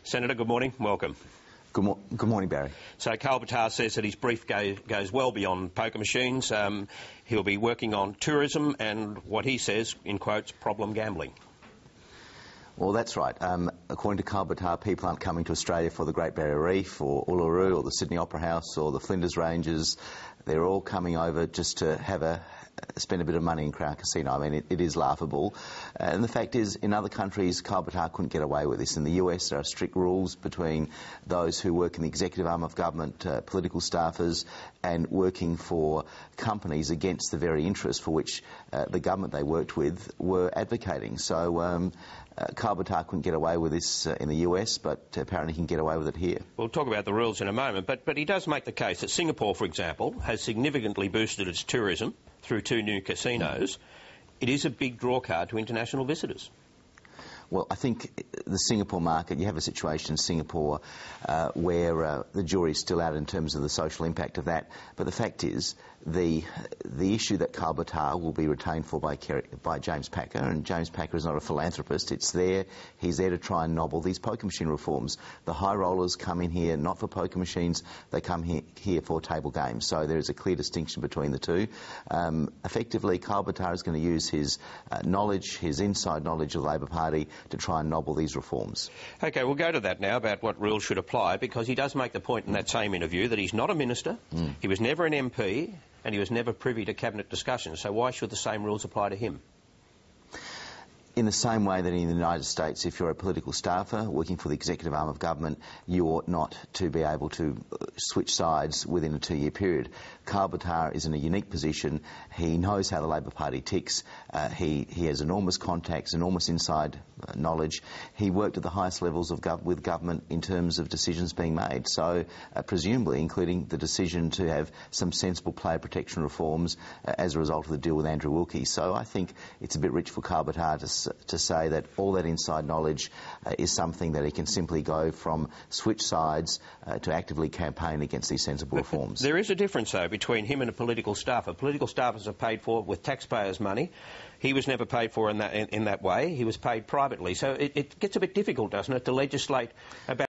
Senator, good morning. Welcome. Good morning, Barry. So Kalbatar says that his brief goes well beyond poker machines. He'll be working on tourism and what he says, in quotes, problem gambling. Well, that's right. According to Kalbatar, people aren't coming to Australia for the Great Barrier Reef or Uluru or the Sydney Opera House or the Flinders Ranges. They're all coming over just to spend a bit of money in Crown Casino. I mean, it is laughable. And the fact is, in other countries, Kalbatar couldn't get away with this. In the US, there are strict rules between those who work in the executive arm of government, political staffers, and working for companies against the very interests for which the government they worked with were advocating. So Kalbatar couldn't get away with this in the US, but apparently he can get away with it here. We'll talk about the rules in a moment, but he does make the case that Singapore, for example, has significantly boosted its tourism through 2 new casinos. It is a big drawcard to international visitors. Well, I think the Singapore market, you have a situation in Singapore where the jury's still out in terms of the social impact of that. But the fact is, the issue that Kalbatar will be retained for by James Packer, and James Packer is not a philanthropist. He's there to try and nobble these poker machine reforms. The high rollers come in here not for poker machines, they come here for table games. So there is a clear distinction between the two. Effectively, Kalbatar is going to use his knowledge, his inside knowledge of the Labor Party, to try and nobble these reforms. OK, we'll go to that now about what rules should apply, because he does make the point in that same interview that he's not a minister, he was never an MP, and he was never privy to cabinet discussions. So why should the same rules apply to him? In the same way that in the United States, if you're a political staffer working for the executive arm of government, you ought not to be able to switch sides within a 2-year period. Kalbatar is in a unique position. He knows how the Labor Party ticks. He has enormous contacts, enormous inside knowledge. He worked at the highest levels with government in terms of decisions being made. So, presumably, including the decision to have some sensible player protection reforms as a result of the deal with Andrew Wilkie. So I think it's a bit rich for Kalbatar to say that all that inside knowledge is something that he can simply go from switch sides to actively campaign against these sensible reforms. There is a difference, though, between him and a political staffer. Political staffers are paid for with taxpayers' money. He was never paid for in that way. He was paid privately. So it gets a bit difficult, doesn't it, to legislate about